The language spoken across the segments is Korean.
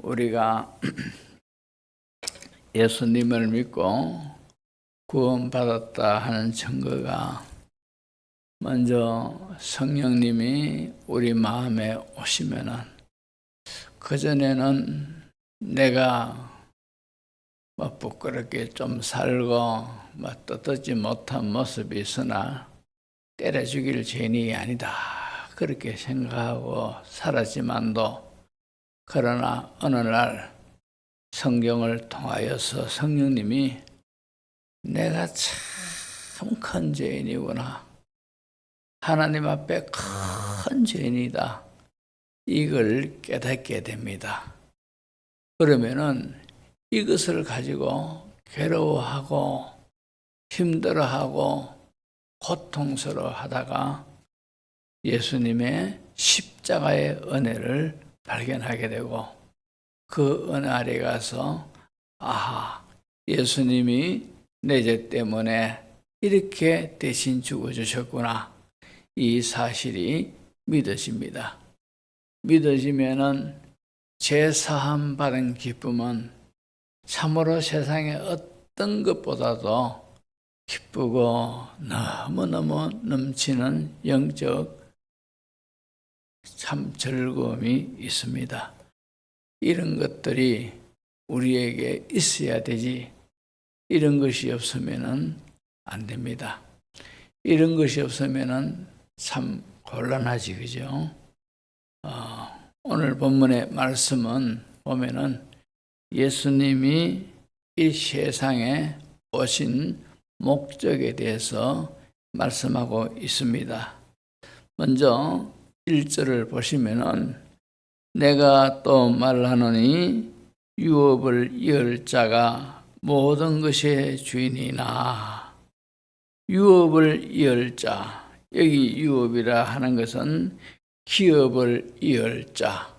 우리가 예수님을 믿고 구원받았다 하는 증거가 먼저 성령님이 우리 마음에 오시면은 그전에는 내가 부끄럽게 좀 살고 떳떳지 못한 모습이 있으나 때려 죽일 죄인이 아니다 그렇게 생각하고 살았지만도 그러나 어느 날 성경을 통하여서 성령님이 내가 참 큰 죄인이구나, 하나님 앞에 큰 죄인이다, 이걸 깨닫게 됩니다. 그러면은 이것을 가지고 괴로워하고 힘들어하고 고통스러워하다가 예수님의 십자가의 은혜를 발견하게 되고 그 은혜 아래 가서 아하, 예수님이 내 죄 때문에 이렇게 대신 죽어주셨구나, 이 사실이 믿어집니다. 믿어지면은 죄 사함 받은 기쁨은 참으로 세상의 어떤 것보다도 기쁘고 너무너무 넘치는 영적 참 즐거움이 있습니다. 이런 것들이 우리에게 있어야 되지, 이런 것이 없으면은 안 됩니다. 이런 것이 없으면은 참 곤란하지, 그죠? 오늘 본문의 말씀은 보면은 예수님이 이 세상에 오신 목적에 대해서 말씀하고 있습니다. 먼저 1절을 보시면은 내가 또 말하노니 유업을 이을 자가 모든 것의 주인이나. 유업을 이을 자, 여기 유업이라 하는 것은 기업을 이을 자,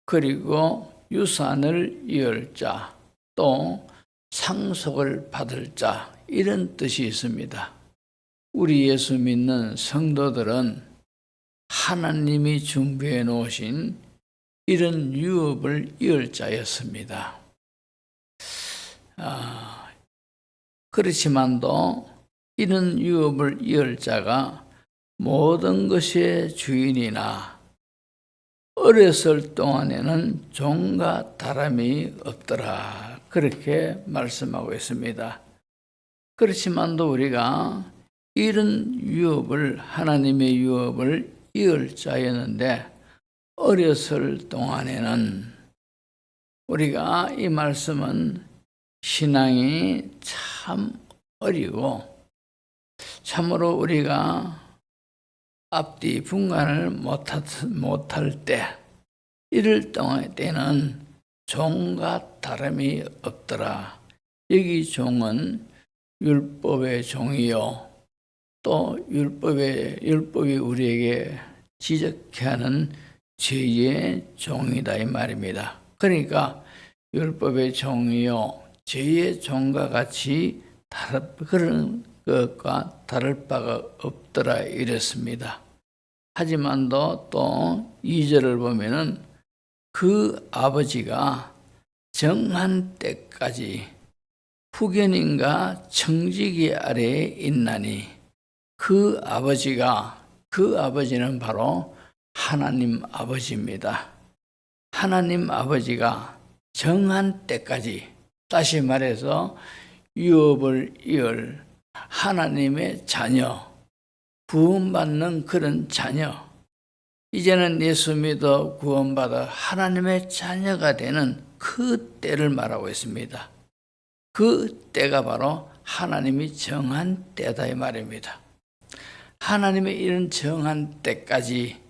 그리고 유산을 이을 자, 또 상속을 받을 자, 이런 뜻이 있습니다. 우리 예수 믿는 성도들은 하나님이 준비해 놓으신 이런 유업을 이을 자였습니다. 그렇지만도 이런 유업을 이을 자가 모든 것의 주인이나 어렸을 동안에는 종과 다름이 없더라, 그렇게 말씀하고 있습니다. 그렇지만도 우리가 이런 유업을, 하나님의 유업을 이을 자였는데 어렸을 동안에는 우리가 이 말씀은 신앙이 참 어리고 참으로 우리가 앞뒤 분간을 못할 때, 이럴 때는 종과 다름이 없더라. 여기 종은 율법의 종이요, 또 율법이 우리에게 지적케 하는 죄의 종이다, 이 말입니다. 그러니까 율법의 종이요, 죄의 종과 같이 그런 것과 다를 바가 없더라, 이랬습니다. 하지만도 또 2절을 보면은 그 아버지가 정한 때까지 후견인과 청지기 아래에 있나니, 그 아버지는 바로 하나님 아버지입니다. 하나님 아버지가 정한 때까지, 다시 말해서 유업을 이을 하나님의 자녀, 구원받는 그런 자녀, 이제는 예수 믿어 구원받아 하나님의 자녀가 되는 그 때를 말하고 있습니다. 그 때가 바로 하나님이 정한 때다, 이 말입니다. 하나님의 이런 정한 때까지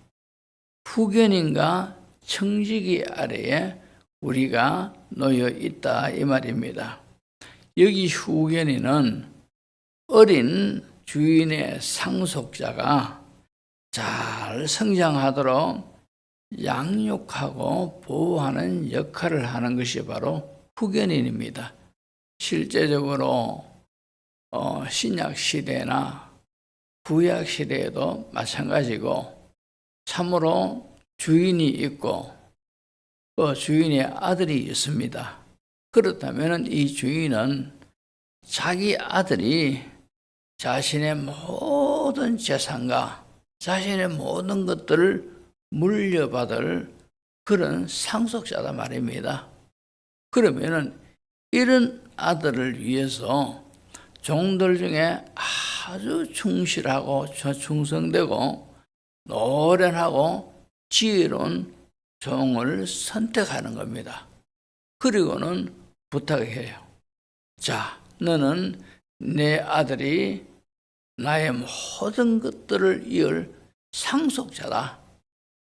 후견인과 청지기 아래에 우리가 놓여 있다, 이 말입니다. 여기 후견인은 어린 주인의 상속자가 잘 성장하도록 양육하고 보호하는 역할을 하는 것이 바로 후견인입니다. 실제적으로 신약 시대나 구약 시대에도 마찬가지고 참으로 주인이 있고 주인의 아들이 있습니다. 그렇다면 이 주인은 자기 아들이 자신의 모든 재산과 자신의 모든 것들을 물려받을 그런 상속자다 말입니다. 그러면은 이런 아들을 위해서 종들 중에 아주 충실하고 충성되고 노련하고 지혜로운 종을 선택하는 겁니다. 그리고는 부탁해요. 자, 너는 내 아들이 나의 모든 것들을 이을 상속자다.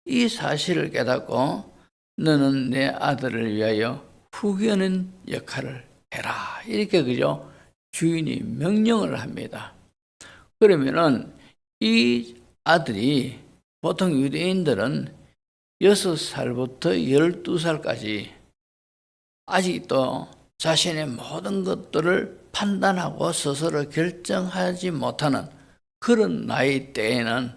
이 사실을 깨닫고 너는 내 아들을 위하여 후견인 역할을 해라. 이렇게 그죠? 주인이 명령을 합니다. 그러면은 이 아들이 보통 유대인들은 6살부터 12살까지 아직도 자신의 모든 것들을 판단하고 스스로 결정하지 못하는 그런 나이 때에는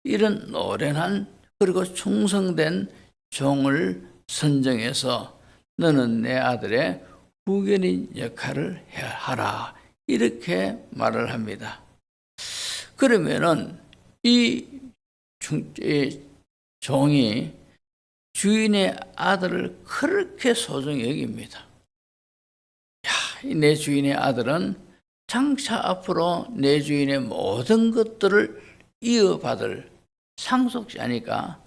이런 노련한 그리고 충성된 종을 선정해서 너는 내 아들의 후견인 역할을 하라. 이렇게 말을 합니다. 그러면은 이 종이 주인의 아들을 그렇게 소중히 여깁니다. 내 주인의 아들은 장차 앞으로 내 주인의 모든 것들을 이어받을 상속자니까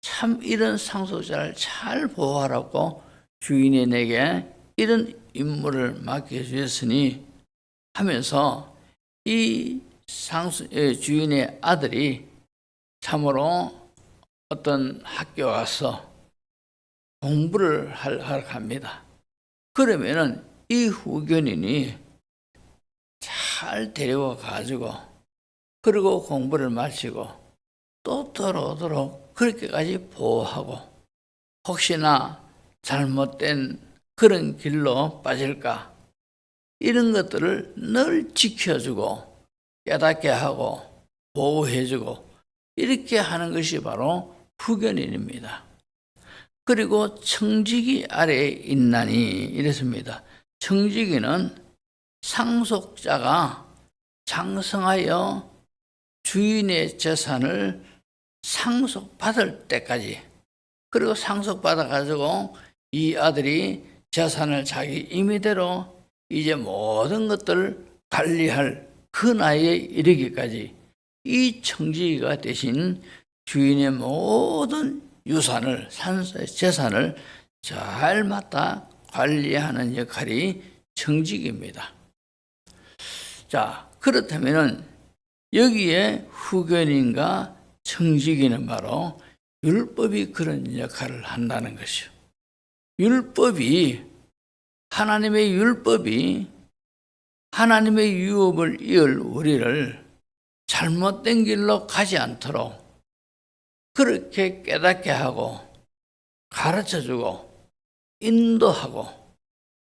참 이런 상속자를 잘 보호하라고 주인이 내게 이런 임무를 맡겨주셨으니 하면서 이 주인의 아들이 참으로 어떤 학교 가서 공부를 하러 갑니다. 그러면은 이 후견인이 잘 데리고 가지고 그리고 공부를 마치고 또 돌아오도록 그렇게까지 보호하고 혹시나 잘못된 그런 길로 빠질까 이런 것들을 늘 지켜주고 깨닫게 하고 보호해주고 이렇게 하는 것이 바로 후견인입니다. 그리고 청지기 아래에 있나니 이랬습니다. 청지기는 상속자가 장성하여 주인의 재산을 상속받을 때까지 그리고 상속받아 가지고 이 아들이 재산을 자기 임의대로 이제 모든 것들을 관리할 그 나이에 이르기까지 이 청지기가 대신 주인의 모든 유산을 재산을 잘 맡아 관리하는 역할이 청지기입니다. 자, 그렇다면은 여기에 후견인과 청지기는 바로 율법이 그런 역할을 한다는 것이요. 하나님의 율법이 하나님의 유업을 이을 우리를 잘못된 길로 가지 않도록 그렇게 깨닫게 하고 가르쳐주고 인도하고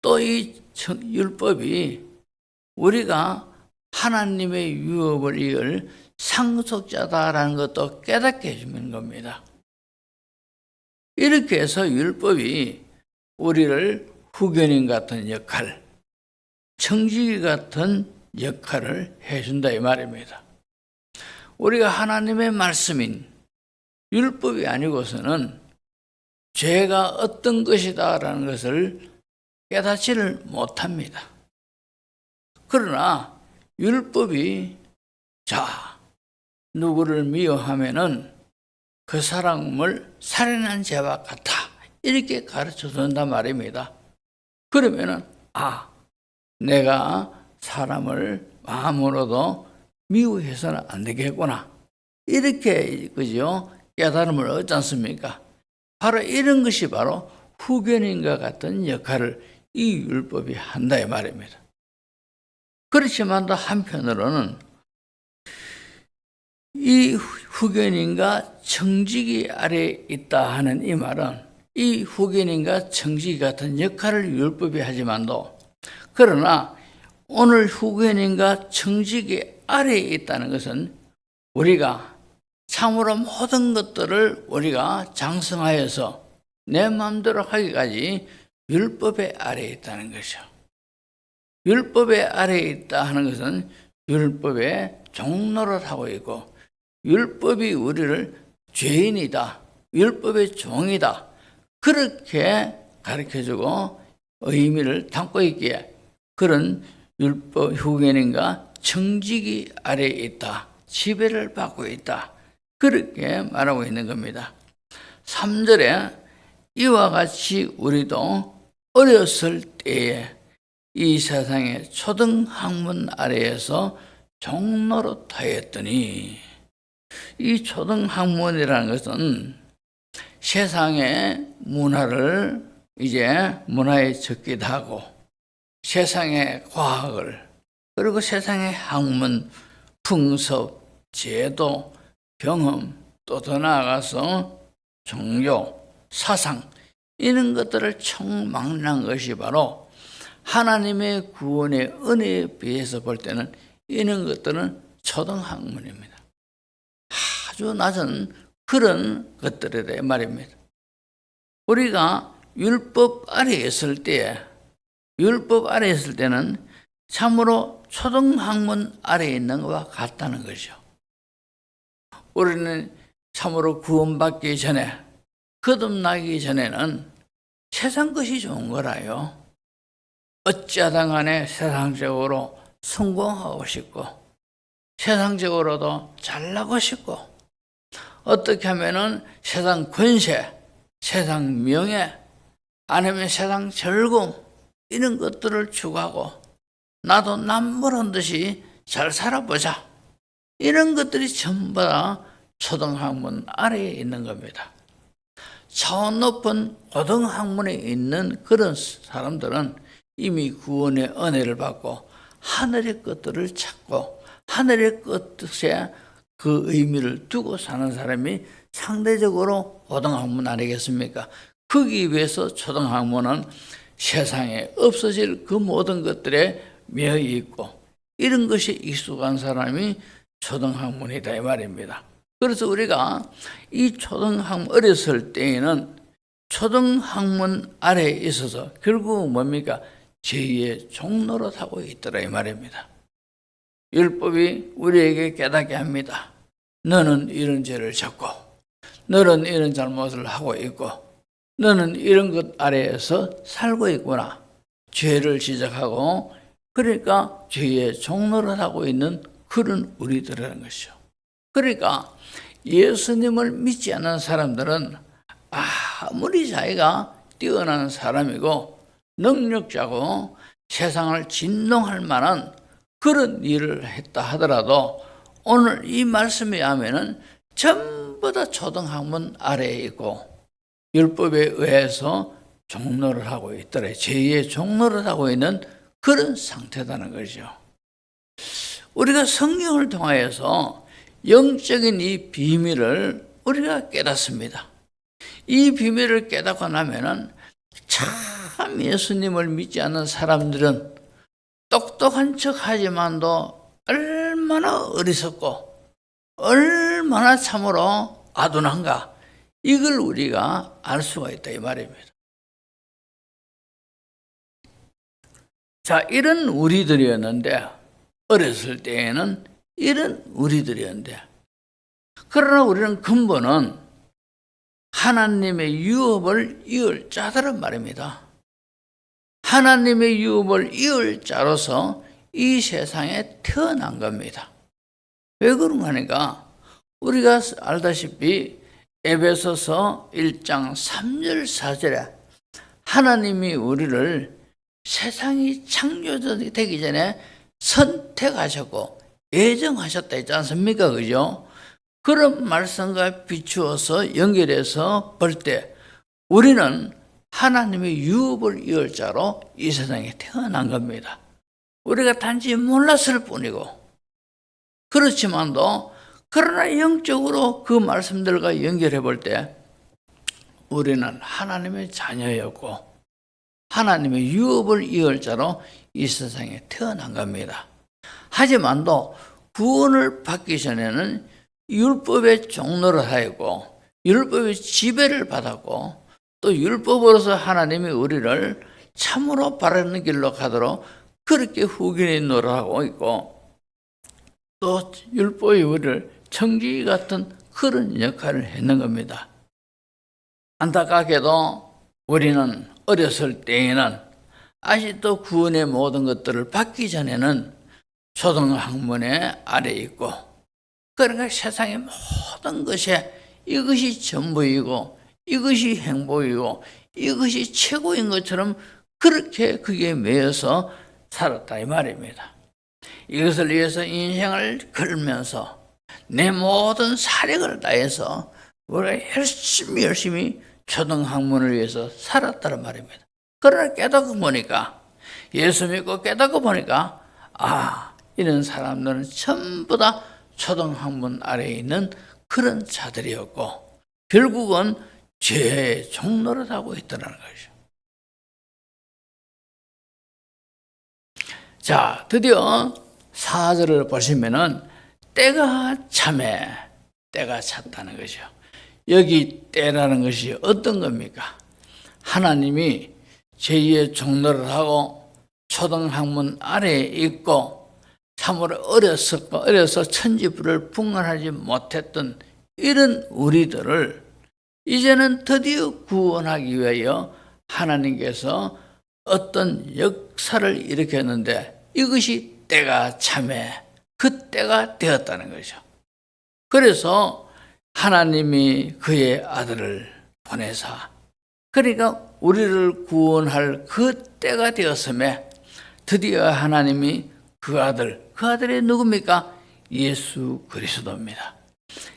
또 이 율법이 우리가 하나님의 유업을 이을 상속자다라는 것도 깨닫게 해주는 겁니다. 이렇게 해서 율법이 우리를 후견인 같은 역할, 청지기 같은 역할을 해준다 이 말입니다. 우리가 하나님의 말씀인 율법이 아니고서는 죄가 어떤 것이다라는 것을 깨닫지를 못합니다. 그러나 율법이 누구를 미워하면은 그 사람을 살인한 죄와 같아 이렇게 가르쳐 준단 말입니다. 그러면은 내가 사람을 마음으로도 미워해서는 안 되겠구나 이렇게 그죠 깨달음을 얻지 않습니까? 바로 이런 것이 바로 후견인과 같은 역할을 이 율법이 한다 이 말입니다. 그렇지만도 한편으로는 이 후견인과 청지기 아래에 있다 하는 이 말은 이 후견인과 청지기 같은 역할을 율법이 하지만도 그러나 오늘 후견인과 청지기 아래에 있다는 것은 우리가 참으로 모든 것들을 우리가 장성하여서 내 마음대로 하기까지 율법의 아래에 있다는 것이죠. 율법의 아래에 있다 하는 것은 율법의 종노릇하고 있고, 율법이 우리를 죄인이다, 율법의 종이다, 그렇게 가르쳐주고 의미를 담고 있기에 그런 율법 후견인과 청지기 아래에 있다, 지배를 받고 있다, 그렇게 말하고 있는 겁니다. 3절에 이와 같이 우리도 어렸을 때에 이 세상의 초등학문 아래에서 종노릇하였더니, 이 초등학문이라는 것은 세상의 문화를 이제 문화에 적기도 하고, 세상의 과학을, 그리고 세상의 학문, 풍습, 제도, 경험, 또 더 나아가서 종교, 사상, 이런 것들을 총망라한 것이 바로 하나님의 구원의 은혜에 비해서 볼 때는 이런 것들은 초등학문입니다. 아주 낮은 그런 것들이다 말입니다. 우리가 율법 아래에 있을 때는 참으로 초등학문 아래에 있는 것과 같다는 거죠. 우리는 참으로 구원받기 전에, 거듭나기 전에는 세상 것이 좋은 거라요. 어찌하든 간에 세상적으로 성공하고 싶고, 세상적으로도 잘나고 싶고, 어떻게 하면은 세상 권세, 세상 명예, 아니면 세상 즐거움, 이런 것들을 추구하고, 나도 남모른 듯이 잘 살아보자, 이런 것들이 전부 다 초등학문 아래에 있는 겁니다. 차원 높은 고등학문에 있는 그런 사람들은 이미 구원의 은혜를 받고 하늘의 것들을 찾고 하늘의 것에 그 의미를 두고 사는 사람이 상대적으로 고등학문 아니겠습니까? 거기 위해서 초등학문은 세상에 없어질 그 모든 것들에 매여 있고, 이런 것이 익숙한 사람이 초등학문이다 이 말입니다. 그래서 우리가 이 초등학문, 어렸을 때에는 초등학문 아래에 있어서 결국 뭡니까? 죄의 종노릇하고 있더라 이 말입니다. 율법이 우리에게 깨닫게 합니다. 너는 이런 죄를 졌고, 너는 이런 잘못을 하고 있고, 너는 이런 것 아래에서 살고 있구나. 죄를 지적하고, 그러니까 죄의 종노릇하고 있는 그런 우리들이라는 것이죠. 그러니까 예수님을 믿지 않는 사람들은 아무리 자기가 뛰어난 사람이고 능력자고 세상을 진동할 만한 그런 일을 했다 하더라도 오늘 이 말씀에 하면은 전부 다 초등학문 아래에 있고 율법에 의해서 종노를 하고 있더래. 죄의 종노를 하고 있는 그런 상태라는 거죠. 우리가 성경을 통하여서 영적인 이 비밀을 우리가 깨닫습니다. 이 비밀을 깨닫고 나면은 참 예수님을 믿지 않는 사람들은 똑똑한 척 하지만도 얼마나 어리석고 얼마나 참으로 아둔한가, 이걸 우리가 알 수가 있다 이 말입니다. 자, 이런 우리들이었는데, 어렸을 때에는 이런 우리들이었는데, 그러나 우리는 근본은 하나님의 유업을 이을 자들은 말입니다. 하나님의 유업을 이을 자로서 이 세상에 태어난 겁니다. 왜 그런가 하니까 우리가 알다시피 에베소서 1장 3절 4절에 하나님이 우리를 세상이 창조되기 전에 선택하셨고 예정하셨다 했지 않습니까? 그죠? 그런 말씀과 비추어서 연결해서 볼 때 우리는 하나님의 유업을 이을 자로 이 세상에 태어난 겁니다. 우리가 단지 몰랐을 뿐이고, 그렇지만도 그러나 영적으로 그 말씀들과 연결해 볼 때 우리는 하나님의 자녀였고 하나님의 유업을 이을 자로 이 세상에 태어난 겁니다. 하지만도 구원을 받기 전에는 율법의 종노를 하였고 율법의 지배를 받았고 또 율법으로서 하나님이 우리를 참으로 바르는 길로 가도록 그렇게 후견이 노력하고 있고, 또 율법이 우리를 청지기 같은 그런 역할을 했는 겁니다. 안타깝게도 우리는 어렸을 때에는 아직도 구원의 모든 것들을 받기 전에는 초등학문의 아래에 있고, 그러니까 세상의 모든 것에 이것이 전부이고 이것이 행복이고 이것이 최고인 것처럼 그렇게 그게 매여서 살았다 이 말입니다. 이것을 위해서 인생을 걸면서 내 모든 사력을 다해서 우리가 열심히 초등학문을 위해서 살았다는 말입니다. 그러나 깨닫고 보니까, 예수 믿고 깨닫고 보니까, 이런 사람들은 전부 다 초등학문 아래에 있는 그런 자들이었고, 결국은 죄의 종로를 하고 있다는 것이죠. 자, 드디어 4절을 보시면은 때가 참에, 때가 찼다는 것이죠. 여기 때라는 것이 어떤 겁니까? 하나님이 제2의 종로를 하고 초등학문 아래에 있고 참으로 어려서 천지불을 분간하지 못했던 이런 우리들을 이제는 드디어 구원하기 위하여 하나님께서 어떤 역사를 일으켰는데, 이것이 때가 참에 그 때가 되었다는 거죠. 그래서 하나님이 그의 아들을 보내사, 그러니까 우리를 구원할 그 때가 되었음에 드디어 하나님이 그 아들이 누굽니까? 예수 그리스도입니다.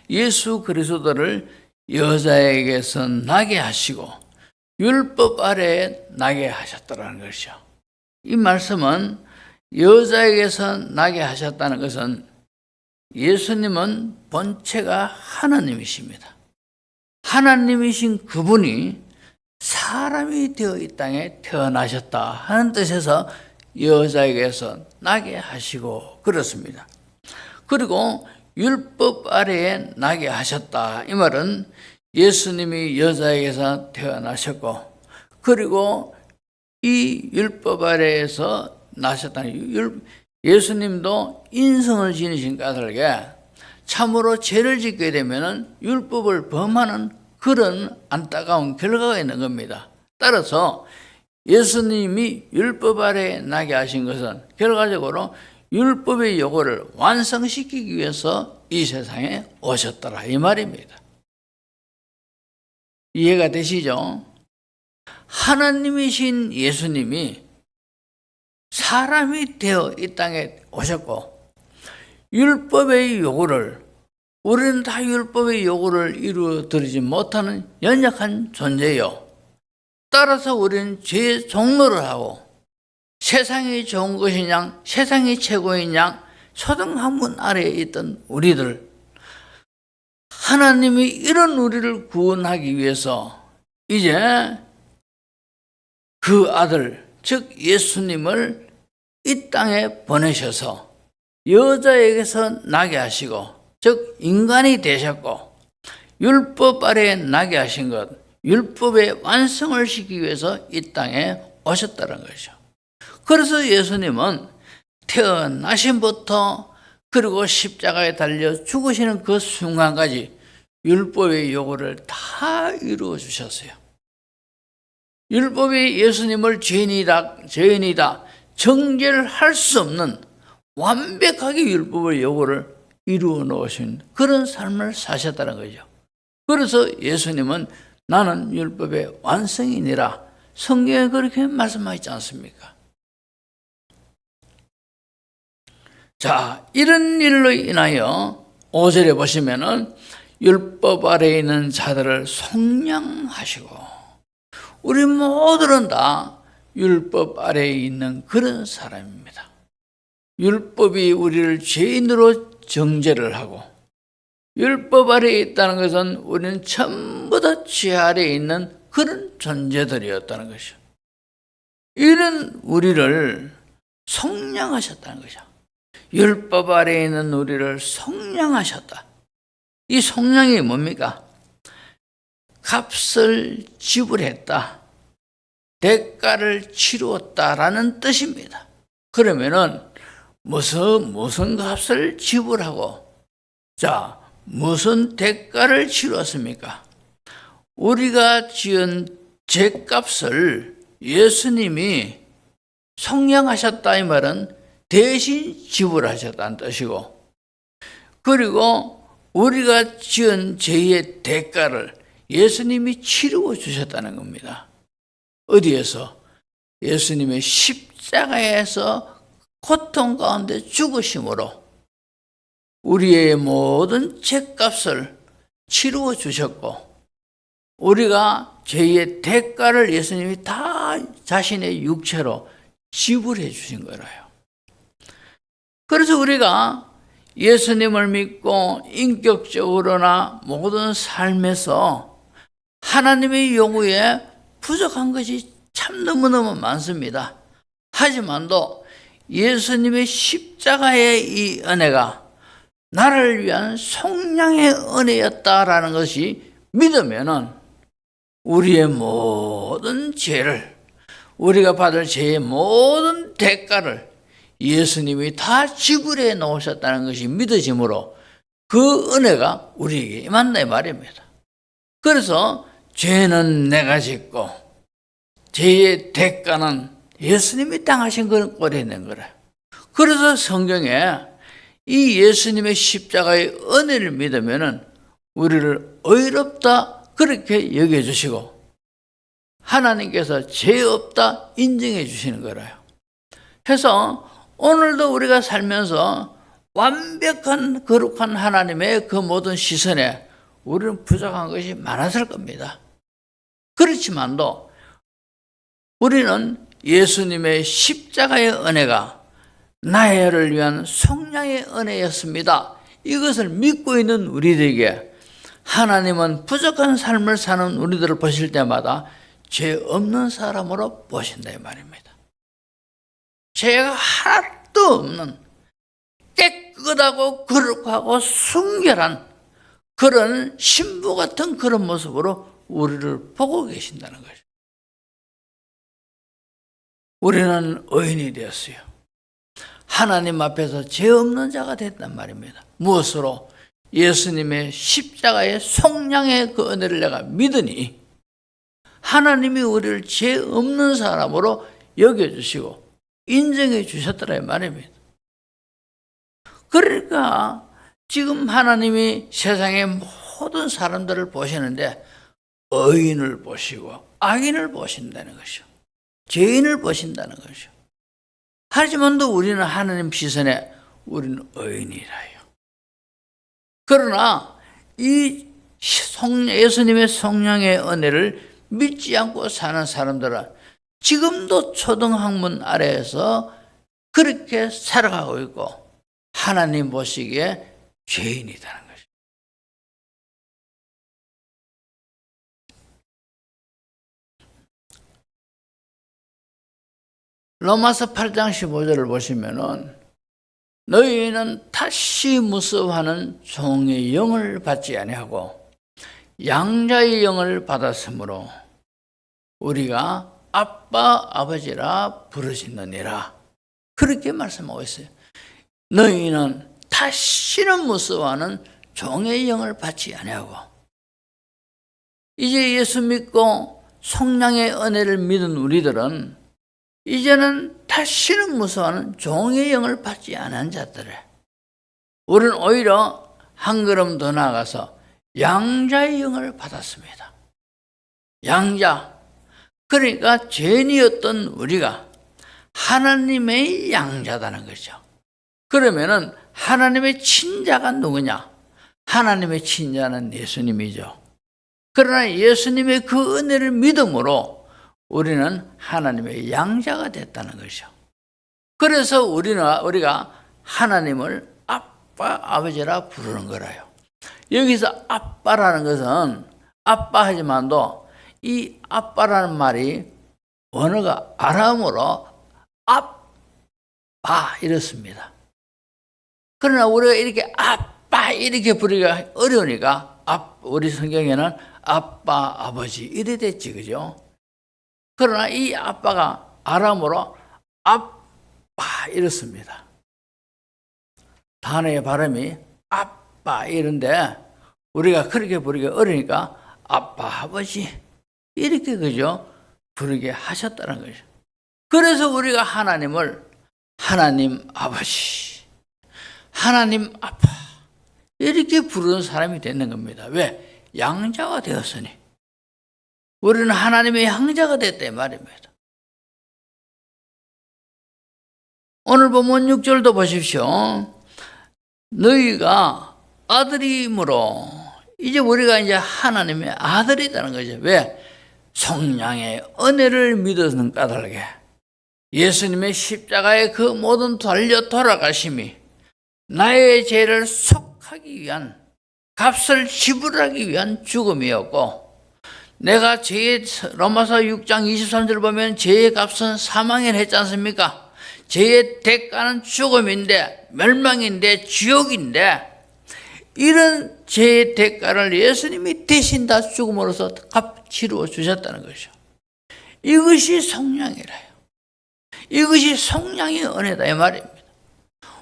예수 그리스도를 여자에게서 나게 하시고 율법 아래에 나게 하셨다는 것이죠. 이 말씀은 여자에게서 나게 하셨다는 것은 예수님은 본체가 하나님이십니다. 하나님이신 그분이 사람이 되어 이 땅에 태어나셨다 하는 뜻에서 여자에게서 나게 하시고 그렇습니다. 그리고 율법 아래에 나게 하셨다, 이 말은 예수님이 여자에게서 태어나셨고, 그리고 이 율법 아래에서 나셨다는, 예수님도 인성을 지니신 까닭에 참으로 죄를 짓게 되면 율법을 범하는 그런 안타까운 결과가 있는 겁니다. 따라서 예수님이 율법 아래에 나게 하신 것은 결과적으로 율법의 요구를 완성시키기 위해서 이 세상에 오셨더라 이 말입니다. 이해가 되시죠? 하나님이신 예수님이 사람이 되어 이 땅에 오셨고, 율법의 요구를, 우리는 다 율법의 요구를 이루어드리지 못하는 연약한 존재요. 따라서 우리는 죄의 종로를 하고, 세상이 좋은 것이냐, 세상이 최고인 양, 초등학문 아래에 있던 우리들, 하나님이 이런 우리를 구원하기 위해서 이제 그 아들, 즉 예수님을 이 땅에 보내셔서 여자에게서 나게 하시고, 즉 인간이 되셨고, 율법 아래에 나게 하신 것, 율법의 완성을 시키기 위해서 이 땅에 오셨다는 것이죠. 그래서 예수님은 태어나심부터 그리고 십자가에 달려 죽으시는 그 순간까지 율법의 요구를 다 이루어 주셨어요. 율법이 예수님을 죄인이다 정죄를 할 수 없는 완벽하게 율법의 요구를 이루어 놓으신 그런 삶을 사셨다는 거죠. 그래서 예수님은 나는 율법의 완성이니라, 성경에 그렇게 말씀하지 않습니까? 자, 이런 일로 인하여 5절에 보시면은 율법 아래에 있는 자들을 속량하시고, 우리 모두는 다 율법 아래에 있는 그런 사람입니다. 율법이 우리를 죄인으로 정죄를 하고, 율법 아래에 있다는 것은 우리는 전부 다 죄 아래에 있는 그런 존재들이었다는 것이죠. 이런 우리를 속량하셨다는 것이죠. 율법 아래에 있는 우리를 속량하셨다. 이 속량이 뭡니까? 값을 지불했다. 대가를 치루었다라는 뜻입니다. 그러면은 무슨 값을 지불하고 무슨 대가를 치루었습니까? 우리가 지은 죄값을 예수님이 속량하셨다 이 말은 대신 지불하셨다는 뜻이고, 그리고 우리가 지은 죄의 대가를 예수님이 치르고 주셨다는 겁니다. 어디에서? 예수님의 십자가에서 고통 가운데 죽으심으로 우리의 모든 죄값을 치루어 주셨고, 우리가 죄의 대가를 예수님이 다 자신의 육체로 지불해 주신 거라요. 그래서 우리가 예수님을 믿고 인격적으로나 모든 삶에서 하나님의 요구에 부족한 것이 참 너무너무 많습니다. 하지만도 예수님의 십자가의 이 은혜가 나를 위한 속량의 은혜였다라는 것이 믿으면은 우리의 모든 죄를, 우리가 받을 죄의 모든 대가를 예수님이 다 지불해 놓으셨다는 것이 믿어짐으로 그 은혜가 우리에게 임한다 이 말입니다. 그래서 죄는 내가 짓고 죄의 대가는 예수님이 당하신 걸 꼴해낸 거래요. 그래서 성경에 이 예수님의 십자가의 은혜를 믿으면은 우리를 의롭다 그렇게 여겨주시고 하나님께서 죄 없다 인정해 주시는 거라요. 그래서 오늘도 우리가 살면서 완벽한 거룩한 하나님의 그 모든 시선에 우리는 부족한 것이 많았을 겁니다. 그렇지만도 우리는 예수님의 십자가의 은혜가 나를 위한 속량의 은혜였습니다. 이것을 믿고 있는 우리들에게 하나님은 부족한 삶을 사는 우리들을 보실 때마다 죄 없는 사람으로 보신다 이 말입니다. 죄가 하나도 없는 깨끗하고 거룩하고 순결한 그런 신부 같은 그런 모습으로 우리를 보고 계신다는 거죠. 우리는 의인이 되었어요. 하나님 앞에서 죄 없는 자가 됐단 말입니다. 무엇으로? 예수님의 십자가의 속량의 그 은혜를 내가 믿으니 하나님이 우리를 죄 없는 사람으로 여겨주시고 인정해 주셨더라 이 말입니다. 그러니까 지금 하나님이 세상의 모든 사람들을 보시는데 의인을 보시고 악인을 보신다는 것이죠. 죄인을 보신다는 것이죠. 하지만도 우리는 하나님 시선에 우리는 의인이라요. 그러나 이 예수님의 속량의 은혜를 믿지 않고 사는 사람들은 지금도 초등학문 아래에서 그렇게 살아가고 있고 하나님 보시기에 죄인이라는 것이죠. 로마서 8장 15절을 보시면은 너희는 다시 무서워하는 종의 영을 받지 아니하고 양자의 영을 받았으므로 우리가 아빠 아버지라 부르짖느니라. 그렇게 말씀하고 있어요. 너희는 다시는 무서워하는 종의 영을 받지 아니하고 이제 예수 믿고 속량의 은혜를 믿은 우리들은 이제는 다시는 무서워하는 종의 영을 받지 않은 자들을 우리는 오히려 한 걸음 더 나아가서 양자의 영을 받았습니다. 양자, 그러니까 죄인이었던 우리가 하나님의 양자다는 거죠. 그러면은 하나님의 친자가 누구냐? 하나님의 친자는 예수님이죠. 그러나 예수님의 그 은혜를 믿음으로 우리는 하나님의 양자가 됐다는 것이죠. 그래서 우리가 하나님을 아빠, 아버지라 부르는 거라요. 여기서 아빠라는 것은 아빠 하지만도 이 아빠라는 말이 원어가 아람어로 아빠 이렇습니다. 그러나 우리가 이렇게 아빠 이렇게 부르기가 어려우니까 우리 성경에는 아빠, 아버지 이래 됐지, 그죠? 그러나 이 아빠가 아람어로 아빠 이렇습니다. 단어의 발음이 아빠 이런데 우리가 그렇게 부르기 어려우니까 아빠, 아버지 이렇게 그죠? 부르게 하셨다는 거죠. 그래서 우리가 하나님을 하나님 아버지, 하나님 아빠 이렇게 부르는 사람이 되는 겁니다. 왜? 양자가 되었으니. 우리는 하나님의 양자가 됐다 이 말입니다. 오늘 본문 6절도 보십시오. 너희가 아들이므로 이제 우리가 이제 하나님의 아들이라는 거죠. 왜? 성량의 은혜를 믿어서는 까닭에 예수님의 십자가의 그 모든 달려 돌아가심이 나의 죄를 속하기 위한 값을 지불하기 위한 죽음이었고, 내가 로마서 6장 23절 보면 죄의 값은 사망이라 했지 않습니까? 죄의 대가는 죽음인데, 멸망인데, 지옥인데, 이런 죄의 대가를 예수님이 대신 다 죽음으로써 값 치루어 주셨다는 것이죠. 이것이 성량이라요. 이것이 성량의 은혜다 이 말입니다.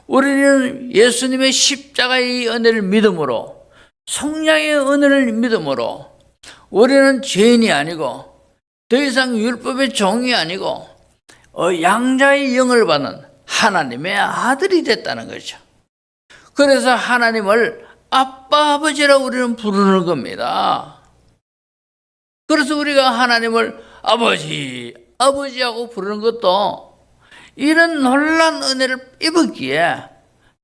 우리는 예수님의 십자가의 은혜를 믿음으로, 성량의 은혜를 믿음으로 우리는 죄인이 아니고 더 이상 율법의 종이 아니고 양자의 영을 받는 하나님의 아들이 됐다는 거죠. 그래서 하나님을 아빠, 아버지라고 우리는 부르는 겁니다. 그래서 우리가 하나님을 아버지, 아버지하고 부르는 것도 이런 놀라운 은혜를 입었기에,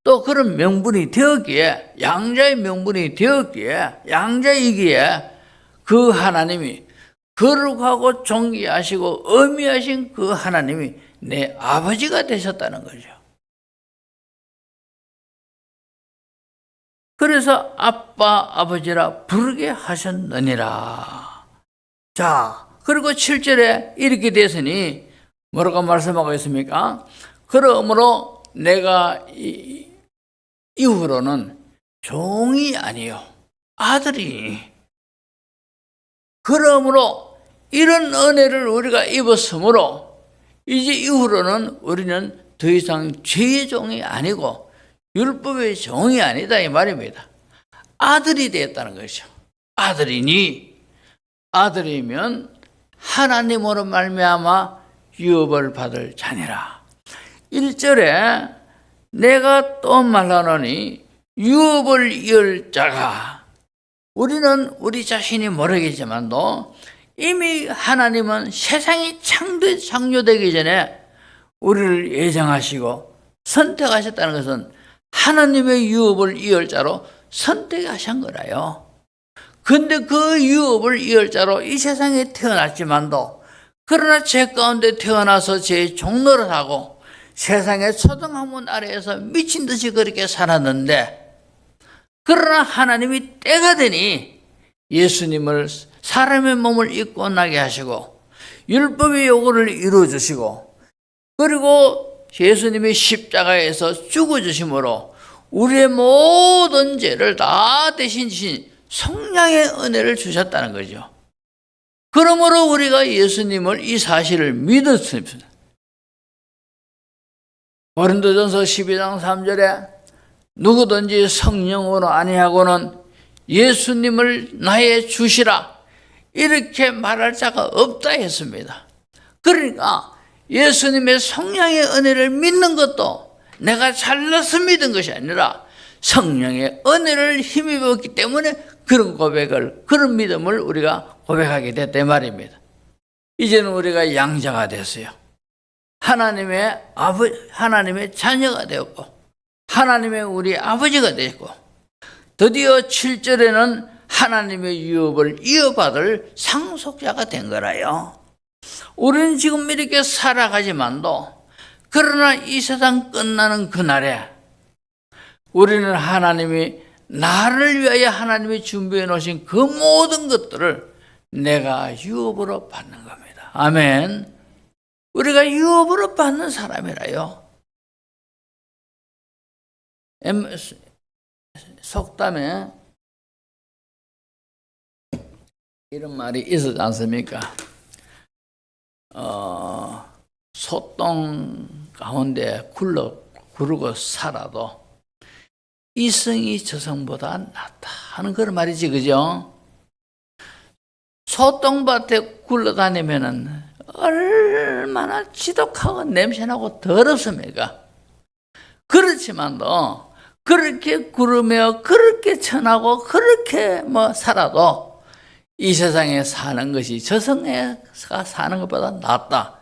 또 그런 명분이 되었기에, 양자의 명분이 되었기에, 양자이기에 그 하나님이 거룩하고 존귀하시고 엄미하신 그 하나님이 내 아버지가 되셨다는 거죠. 그래서 아빠, 아버지라 부르게 하셨느니라. 자, 그리고 7절에 이렇게 됐으니 뭐라고 말씀하고 있습니까? 그러므로 내가 이후로는 종이 아니요 아들이. 그러므로 이런 은혜를 우리가 입었으므로 이제 이후로는 우리는 더 이상 죄의 종이 아니고 율법의 종이 아니다 이 말입니다. 아들이 되었다는 것이죠. 아들이니, 아들이면 하나님으로 말미암아 유업을 받을 자니라. 1절에 내가 또 말하노니 유업을 이을 자가, 우리는 우리 자신이 모르겠지만도 이미 하나님은 세상이 창조되기 전에 우리를 예정하시고 선택하셨다는 것은 하나님의 유업을 이을 자로 선택하신 거라요. 근데 그 유업을 이을 자로 이 세상에 태어났지만도, 그러나 죄 가운데 태어나서 죄의 종노를 하고 세상의 초등학문 아래에서 미친 듯이 그렇게 살았는데, 그러나 하나님이 때가 되니 예수님을 사람의 몸을 입고 나게 하시고 율법의 요구를 이루어주시고, 그리고 예수님이 십자가에서 죽어주심으로 우리의 모든 죄를 다 대신 지신 성량의 은혜를 주셨다는 거죠. 그러므로 우리가 예수님을, 이 사실을 믿었습니다. 고린도전서 12장 3절에 누구든지 성령으로 아니하고는 예수님을 나의 주시라 이렇게 말할 자가 없다 했습니다. 그러니까 예수님의 성령의 은혜를 믿는 것도 내가 잘나서 믿은 것이 아니라 성령의 은혜를 힘입었기 때문에 그런 고백을, 그런 믿음을 우리가 고백하게 됐다 말입니다. 이제는 우리가 양자가 됐어요. 하나님의 자녀가 되었고 하나님의 우리 아버지가 되고, 드디어 7절에는 하나님의 유업을 이어받을 상속자가 된 거라요. 우리는 지금 이렇게 살아가지만도, 그러나 이 세상 끝나는 그날에 우리는 하나님이 나를 위하여 하나님이 준비해 놓으신 그 모든 것들을 내가 유업으로 받는 겁니다. 아멘. 우리가 유업으로 받는 사람이라요. 속담에 이런 말이 있었지 않습니까? 소똥 가운데 구르고 살아도 이성이 저성보다 낫다 하는 그런 말이지, 그죠? 소똥밭에 굴러다니면은 얼마나 지독하고 냄새나고 더럽습니까? 그렇지만도 그렇게 구르며 그렇게 천하고 그렇게 살아도 이 세상에 사는 것이 저성에서 사는 것보다 낫다.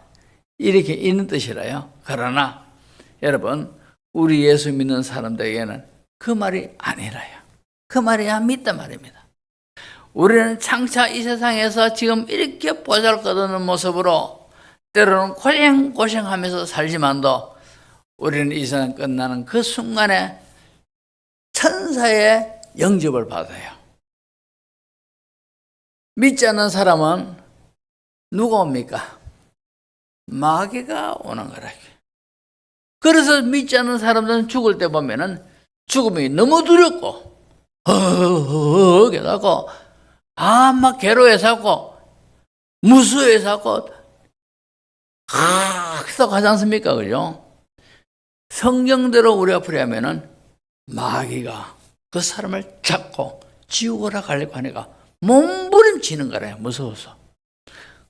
이렇게 있는 뜻이라요. 그러나 여러분, 우리 예수 믿는 사람들에게는 그 말이 아니라요. 그 말이 안 믿단 말입니다. 우리는 장차 이 세상에서 지금 이렇게 보잘것없는 모습으로 때로는 고생하면서 살지만도 우리는 이 세상 끝나는 그 순간에 천사의 영접을 받아요. 믿지 않는 사람은 누가 옵니까? 마귀가 오는 거라. 그래서 믿지 않는 사람들은 죽을 때 보면은 죽음이 너무 두렵고 허허허하고 막 괴로워해서 무수해서 그래서 가지 않습니까? 그죠? 성경대로 우리 앞으로 하면은 마귀가 그 사람을 잡고 지옥으로 가려고 하니까 몸부림치는 거래요. 무서워서.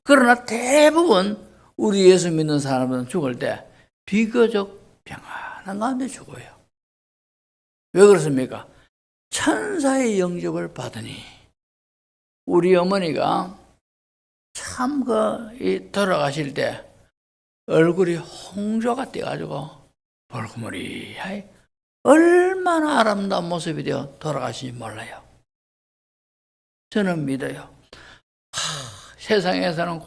그러나 대부분 우리 예수 믿는 사람은 죽을 때 비교적 평안한 가운데 죽어요. 왜 그렇습니까? 천사의 영접을 받으니 우리 어머니가 참 돌아가실 때 얼굴이 홍조가 떼가지고 벌구머리하이 얼마나 아름다운 모습이 되어 돌아가신지 몰라요. 저는 믿어요. 세상에서는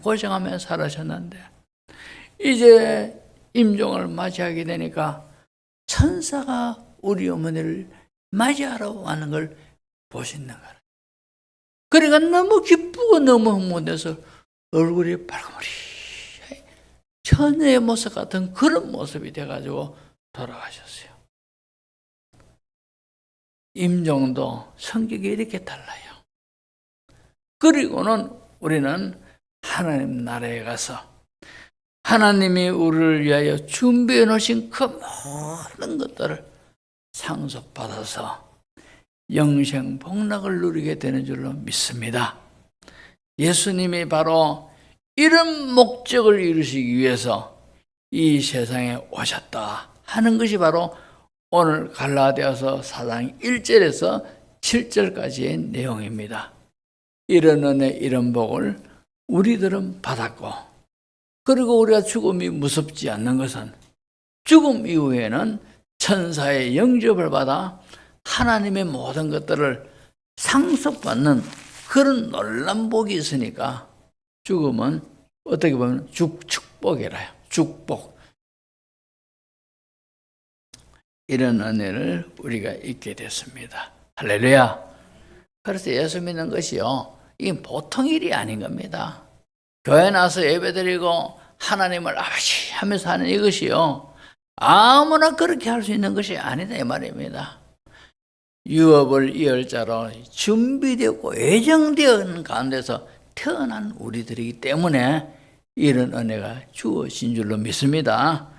고생하며 살아셨는데 이제 임종을 맞이하게 되니까 천사가 우리 어머니를 맞이하러 왔는 걸 보시는 거예요. 그러니까 너무 기쁘고 너무 흥분돼서 얼굴이 빨간머리 처녀의 모습 같은 그런 모습이 돼가지고 돌아가셨어요. 임종도 성격이 이렇게 달라요. 그리고는 우리는 하나님 나라에 가서 하나님이 우리를 위하여 준비해 놓으신 그 모든 것들을 상속받아서 영생 복락을 누리게 되는 줄로 믿습니다. 예수님이 바로 이런 목적을 이루시기 위해서 이 세상에 오셨다 하는 것이 바로 오늘 갈라디아서 4장 1절에서 7절까지의 내용입니다. 이런 은혜, 이런 복을 우리들은 받았고, 그리고 우리가 죽음이 무섭지 않는 것은 죽음 이후에는 천사의 영접을 받아 하나님의 모든 것들을 상속받는 그런 놀라운 복이 있으니까 죽음은 어떻게 보면 축복이라요. 축복. 이런 은혜를 우리가 잊게 됐습니다. 할렐루야. 그래서 예수 믿는 것이요, 이게 보통 일이 아닌 겁니다. 교회 나서 예배드리고 하나님을 아버지 하면서 하는 이것이요, 아무나 그렇게 할 수 있는 것이 아니다 이 말입니다. 유업을 이을 자로 준비되고 예정되어 있는 가운데서 태어난 우리들이기 때문에 이런 은혜가 주어진 줄로 믿습니다.